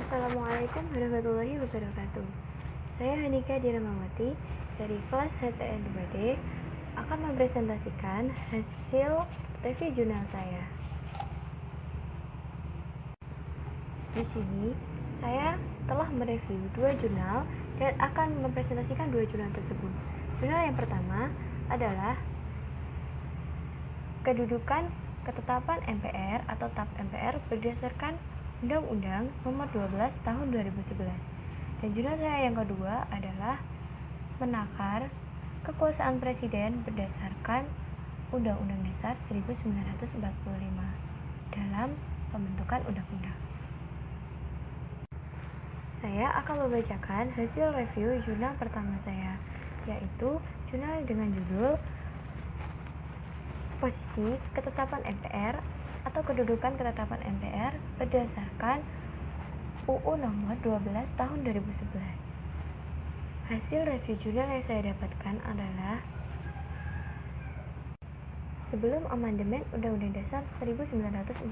Assalamualaikum warahmatullahi wabarakatuh. Saya Hanika Diramawati dari kelas HTN 2D akan mempresentasikan hasil review jurnal saya. Di sini saya telah mereview 2 jurnal dan akan mempresentasikan 2 jurnal tersebut. Jurnal yang pertama adalah kedudukan ketetapan MPR atau TAP MPR berdasarkan Undang-Undang Nomor 12 Tahun 2011. Dan jurnal saya yang kedua adalah menakar kekuasaan presiden berdasarkan Undang-Undang Dasar 1945 dalam pembentukan undang-undang. Saya akan membacakan hasil review jurnal pertama saya, yaitu jurnal dengan judul Posisi Ketetapan MPR atau Kedudukan Ketetapan MPR berdasarkan UU Nomor 12 Tahun 2011. Hasil review jurnal yang saya dapatkan adalah sebelum amandemen Undang-Undang Dasar 1945,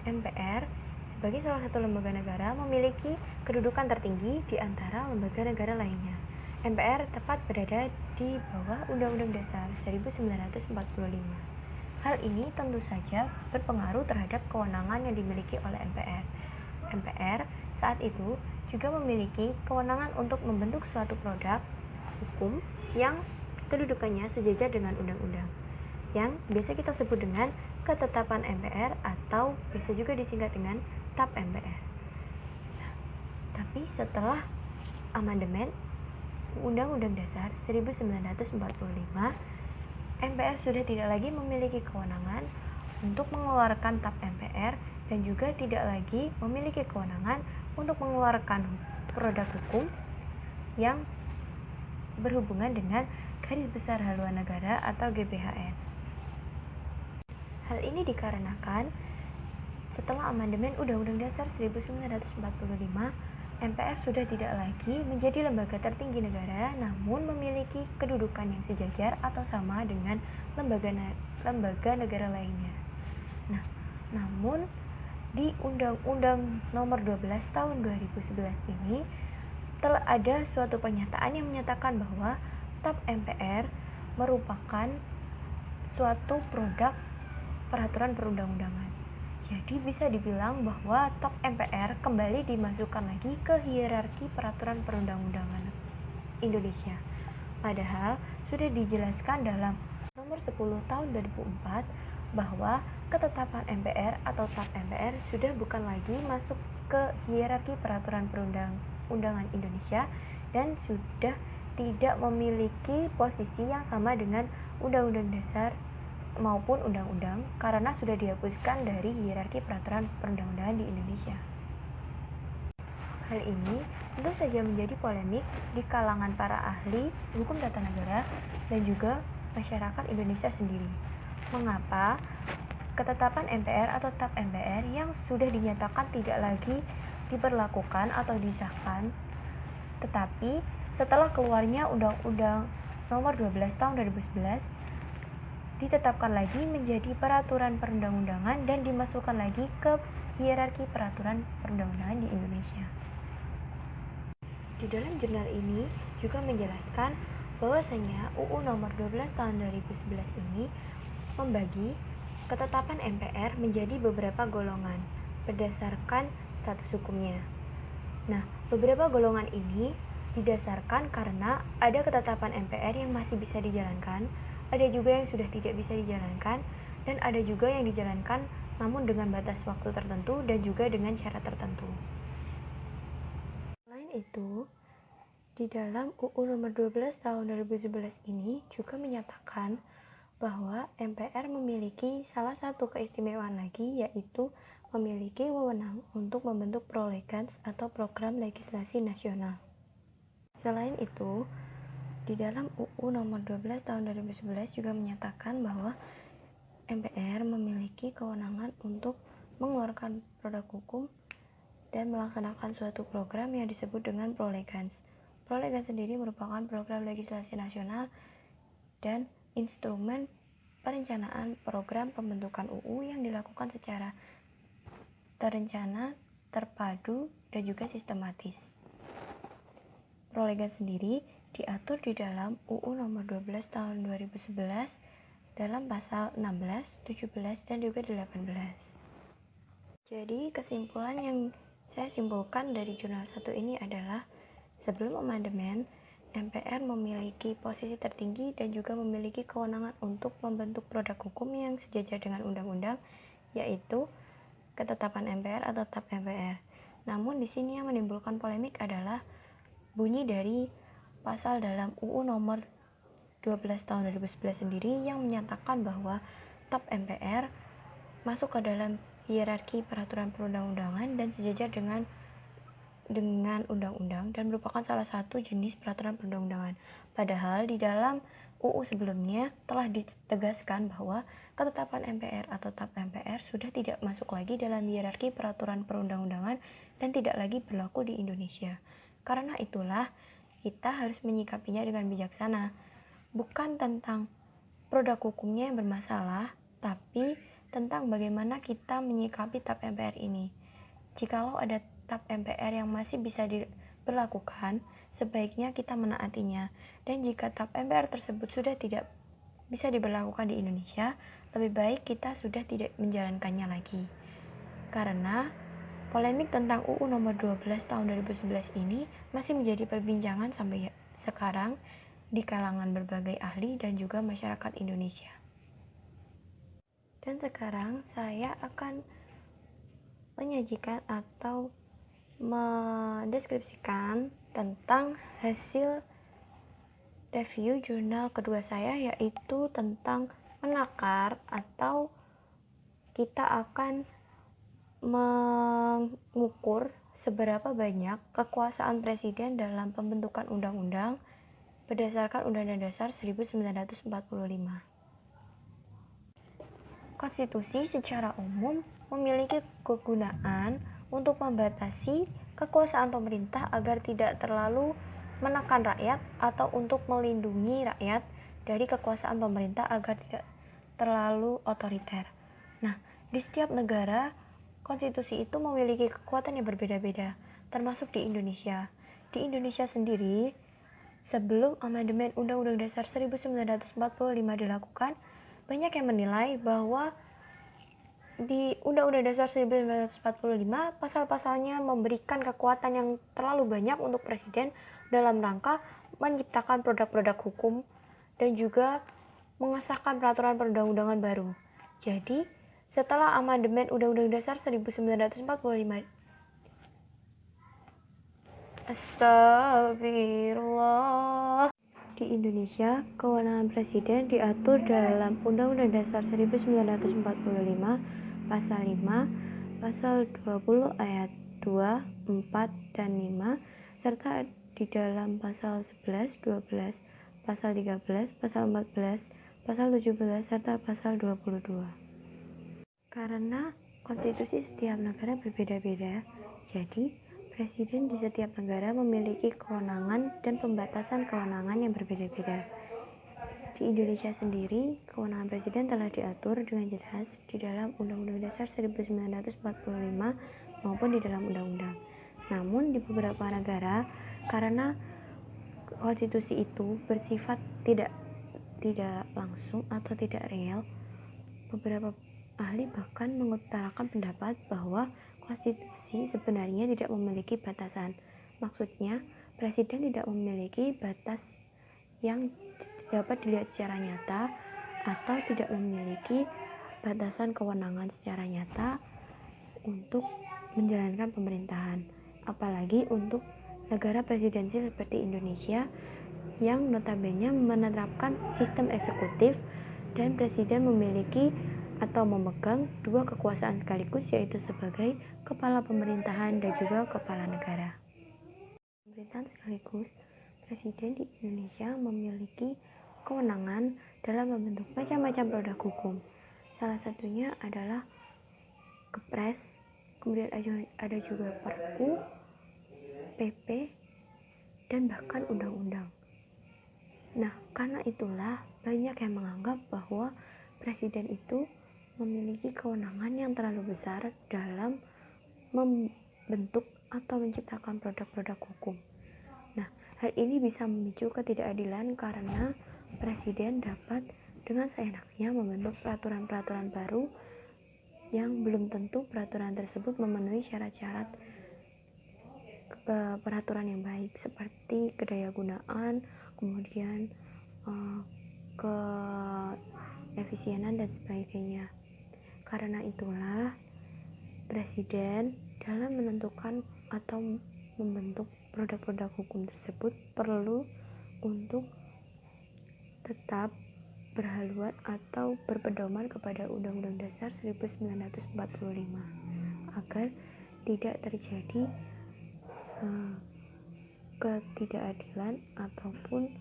MPR sebagai salah satu lembaga negara memiliki kedudukan tertinggi di antara lembaga negara lainnya. MPR tepat berada di bawah Undang-Undang Dasar 1945. Hal ini tentu saja berpengaruh terhadap kewenangan yang dimiliki oleh MPR. MPR saat itu juga memiliki kewenangan untuk membentuk suatu produk hukum yang kedudukannya sejajar dengan undang-undang, yang biasa kita sebut dengan ketetapan MPR atau bisa juga disingkat dengan TAP MPR. Tapi setelah amandemen Undang-Undang Dasar 1945, MPR sudah tidak lagi memiliki kewenangan untuk mengeluarkan TAP MPR dan juga tidak lagi memiliki kewenangan untuk mengeluarkan produk hukum yang berhubungan dengan Garis Besar Haluan Negara atau GBHN. Hal ini dikarenakan setelah amandemen Undang-Undang Dasar 1945, MPR sudah tidak lagi menjadi lembaga tertinggi negara, namun memiliki kedudukan yang sejajar atau sama dengan lembaga negara lainnya. Namun di Undang-Undang Nomor 12 Tahun 2011 ini telah ada suatu pernyataan yang menyatakan bahwa TAP MPR merupakan suatu produk peraturan perundang-undangan. Jadi bisa dibilang bahwa TAP MPR kembali dimasukkan lagi ke hierarki peraturan perundang-undangan Indonesia. Padahal sudah dijelaskan dalam Nomor 10 Tahun 2004 bahwa ketetapan MPR atau TAP MPR sudah bukan lagi masuk ke hierarki peraturan perundang-undangan Indonesia dan sudah tidak memiliki posisi yang sama dengan Undang-Undang Dasar maupun undang-undang karena sudah dihapuskan dari hierarki peraturan perundang-undangan di Indonesia. Hal ini tentu saja menjadi polemik di kalangan para ahli hukum tata negara dan juga masyarakat Indonesia sendiri. Mengapa ketetapan MPR atau TAP MPR yang sudah dinyatakan tidak lagi diberlakukan atau disahkan, tetapi setelah keluarnya Undang-Undang Nomor 12 Tahun 2011 ditetapkan lagi menjadi peraturan perundang-undangan dan dimasukkan lagi ke hierarki peraturan perundang-undangan di Indonesia. Di dalam jurnal ini juga menjelaskan bahwasanya UU Nomor 12 Tahun 2011 ini membagi ketetapan MPR menjadi beberapa golongan berdasarkan status hukumnya. Beberapa golongan ini didasarkan karena ada ketetapan MPR yang masih bisa dijalankan, ada juga yang sudah tidak bisa dijalankan, dan ada juga yang dijalankan namun dengan batas waktu tertentu dan juga dengan syarat tertentu. Selain itu, di dalam UU Nomor 12 Tahun 2011 ini juga menyatakan bahwa MPR memiliki salah satu keistimewaan lagi, yaitu memiliki wewenang untuk membentuk prolegnas atau program legislasi nasional. Selain itu, di dalam UU Nomor 12 Tahun 2011 juga menyatakan bahwa MPR memiliki kewenangan untuk mengeluarkan produk hukum dan melaksanakan suatu program yang disebut dengan prolegnas. Prolegnas sendiri merupakan program legislasi nasional dan instrumen perencanaan program pembentukan UU yang dilakukan secara terencana terpadu, dan juga sistematis. Prolegnas sendiri diatur di dalam UU nomor 12 tahun 2011 dalam pasal 16, 17, dan juga 18. Jadi kesimpulan yang saya simpulkan dari jurnal 1 ini adalah sebelum amandemen, MPR memiliki posisi tertinggi dan juga memiliki kewenangan untuk membentuk produk hukum yang sejajar dengan undang-undang, yaitu ketetapan MPR atau TAP MPR. Namun di sini yang menimbulkan polemik adalah bunyi dari pasal dalam UU nomor 12 tahun 2011 sendiri yang menyatakan bahwa TAP MPR masuk ke dalam hierarki peraturan perundang-undangan dan sejajar dengan undang-undang dan merupakan salah satu jenis peraturan perundang-undangan. Padahal di dalam UU sebelumnya telah ditegaskan bahwa ketetapan MPR atau TAP MPR sudah tidak masuk lagi dalam hierarki peraturan perundang-undangan dan tidak lagi berlaku di Indonesia. Karena itulah kita harus menyikapinya dengan bijaksana. Bukan tentang produk hukumnya yang bermasalah, tapi tentang bagaimana kita menyikapi TAP MPR ini. Jikalau ada TAP MPR yang masih bisa diberlakukan, sebaiknya kita menaatinya. Dan jika TAP MPR tersebut sudah tidak bisa diberlakukan di Indonesia, lebih baik kita sudah tidak menjalankannya lagi. Karena polemik tentang UU nomor 12 tahun 2011 ini masih menjadi perbincangan sampai sekarang di kalangan berbagai ahli dan juga masyarakat Indonesia. Dan sekarang saya akan menyajikan atau mendeskripsikan tentang hasil review jurnal kedua saya, yaitu tentang menakar atau kita akan mengukur seberapa banyak kekuasaan presiden dalam pembentukan undang-undang berdasarkan Undang-Undang Dasar 1945. Konstitusi secara umum memiliki kegunaan untuk membatasi kekuasaan pemerintah agar tidak terlalu menekan rakyat atau untuk melindungi rakyat dari kekuasaan pemerintah agar tidak terlalu otoriter. Nah, di setiap negara, konstitusi itu memiliki kekuatan yang berbeda-beda, termasuk di Indonesia. Di Indonesia sendiri, sebelum amandemen Undang-Undang Dasar 1945 dilakukan, banyak yang menilai bahwa di Undang-Undang Dasar 1945 pasal-pasalnya memberikan kekuatan yang terlalu banyak untuk presiden dalam rangka menciptakan produk-produk hukum dan juga mengesahkan peraturan perundang-undangan baru. Jadi, setelah amandemen Undang-Undang Dasar 1945, Astagfirullah. Di Indonesia, kewenangan presiden diatur dalam Undang-Undang Dasar 1945 Pasal 5, Pasal 20 ayat 2, 4, dan 5, serta di dalam Pasal 11, 12, Pasal 13, Pasal 14, Pasal 17, serta Pasal 22. Karena konstitusi setiap negara berbeda-beda, jadi presiden di setiap negara memiliki kewenangan dan pembatasan kewenangan yang berbeda-beda. Di Indonesia sendiri, kewenangan presiden telah diatur dengan jelas di dalam Undang-Undang Dasar 1945 maupun di dalam undang-undang. Namun di beberapa negara, karena konstitusi itu bersifat tidak langsung atau tidak real, beberapa ahli bahkan mengutarakan pendapat bahwa konstitusi sebenarnya tidak memiliki batasan. Maksudnya, presiden tidak memiliki batas yang dapat dilihat secara nyata atau tidak memiliki batasan kewenangan secara nyata untuk menjalankan pemerintahan. Apalagi untuk negara presidensial seperti Indonesia yang notabene menerapkan sistem eksekutif dan presiden memiliki atau memegang dua kekuasaan sekaligus, yaitu sebagai kepala pemerintahan dan juga kepala negara. Pemerintahan sekaligus, presiden di Indonesia memiliki kewenangan dalam membentuk macam-macam produk hukum. Salah satunya adalah Kepres, kemudian ada juga Perpu, PP, dan bahkan undang-undang. Nah, karena itulah banyak yang menganggap bahwa presiden itu memiliki kewenangan yang terlalu besar dalam membentuk atau menciptakan produk-produk hukum. Nah, hal ini bisa memicu ketidakadilan karena presiden dapat dengan seenaknya membentuk peraturan-peraturan baru yang belum tentu peraturan tersebut memenuhi syarat-syarat peraturan yang baik seperti kedayagunaan, kemudian keefisienan dan sebagainya. Karena itulah presiden dalam menentukan atau membentuk produk-produk hukum tersebut perlu untuk tetap berhaluan atau berpedoman kepada Undang-Undang Dasar 1945 agar tidak terjadi ketidakadilan ataupun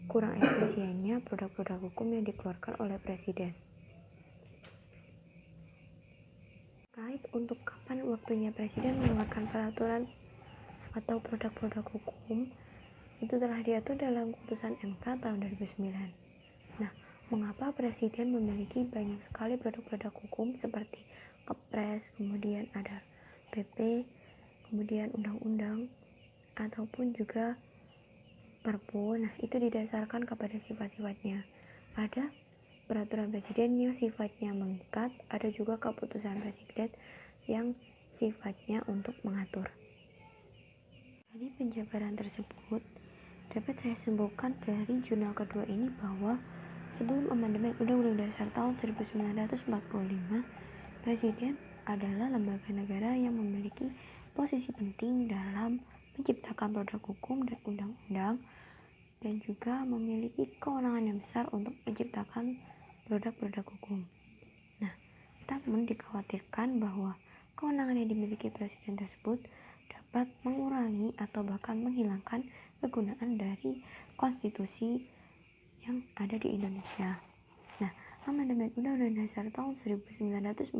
kurang efisiennya produk-produk hukum yang dikeluarkan oleh presiden. Terkait untuk kapan waktunya presiden mengeluarkan peraturan atau produk-produk hukum, itu telah diatur dalam Keputusan MK tahun 2009. Nah, mengapa presiden memiliki banyak sekali produk-produk hukum seperti Kepres, kemudian ada PP, kemudian undang-undang, ataupun juga Perpu. Nah, itu didasarkan kepada sifat-sifatnya. Ada peraturan presiden yang sifatnya mengikat, ada juga keputusan presiden yang sifatnya untuk mengatur. Dari penjabaran tersebut dapat saya simpulkan dari jurnal kedua ini bahwa sebelum amandemen Undang-Undang Dasar tahun 1945, presiden adalah lembaga negara yang memiliki posisi penting dalam menciptakan produk hukum dan undang-undang, dan juga memiliki kewenangan yang besar untuk menciptakan produk-produk hukum. Nah, namun dikhawatirkan bahwa kewenangan yang dimiliki presiden tersebut dapat mengurangi atau bahkan menghilangkan kegunaan dari konstitusi yang ada di Indonesia. Nah, amandemen Undang-Undang Dasar tahun 1945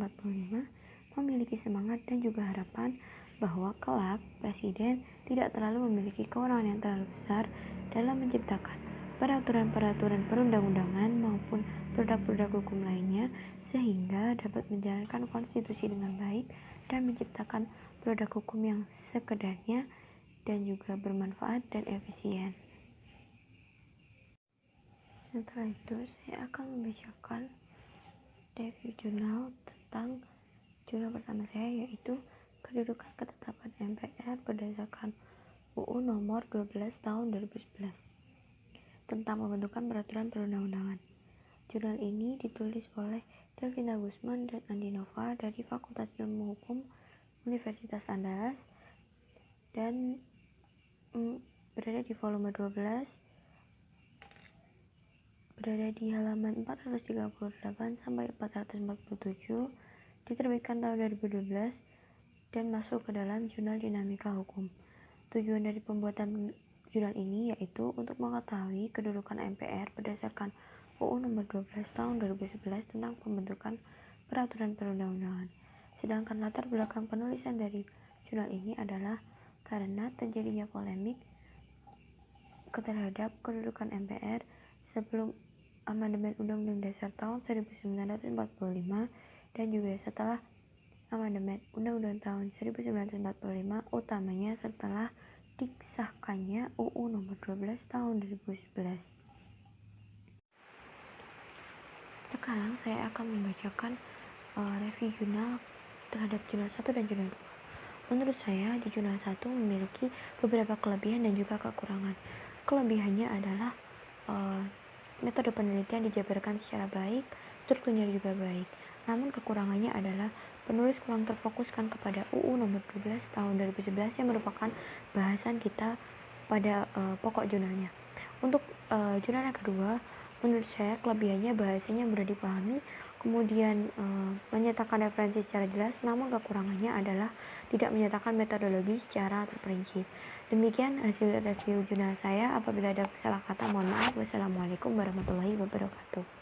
memiliki semangat dan juga harapan bahwa kelak presiden tidak terlalu memiliki kewenangan yang terlalu besar dalam menciptakan peraturan-peraturan perundang-undangan maupun produk-produk hukum lainnya, sehingga dapat menjalankan konstitusi dengan baik dan menciptakan produk hukum yang sekedarnya dan juga bermanfaat dan efisien. Setelah itu saya akan membacakan review jurnal tentang jurnal pertama saya, yaitu kedudukan ketetapan MPR berdasarkan UU nomor 12 tahun 2011 tentang pembentukan peraturan perundang-undangan. Jurnal ini ditulis oleh Delvina Guzman dan Andi Nova dari Fakultas Ilmu Hukum Universitas Andalas dan berada di volume 12, berada di halaman 438 sampai 447, diterbitkan tahun 2012 dan masuk ke dalam jurnal Dinamika Hukum. Tujuan dari pembuatan jurnal ini yaitu untuk mengetahui kedudukan MPR berdasarkan UU nomor 12 tahun 2011 tentang pembentukan peraturan perundang-undangan. Sedangkan latar belakang penulisan dari jurnal ini adalah karena terjadinya polemik terhadap kedudukan MPR sebelum amandemen Undang-Undang Dasar tahun 1945 dan juga setelah amandemen Undang-Undang tahun 1945, utamanya setelah disahkannya UU nomor 12 tahun 2011. Sekarang saya akan membacakan review jurnal terhadap jurnal 1 dan jurnal 2. Menurut saya, di jurnal 1 memiliki beberapa kelebihan dan juga kekurangan. Kelebihannya adalah metode penelitian dijabarkan secara baik, strukturnya juga baik. Namun kekurangannya adalah penulis kurang terfokuskan kepada UU nomor 12 tahun 2011 yang merupakan bahasan kita pada pokok jurnalnya. Untuk jurnal yang kedua, menurut saya kelebihannya bahasanya mudah dipahami, kemudian menyatakan referensi secara jelas, namun kekurangannya adalah tidak menyatakan metodologi secara terperinci. Demikian hasil review jurnal saya. Apabila ada salah kata, mohon maaf. Wassalamualaikum warahmatullahi wabarakatuh.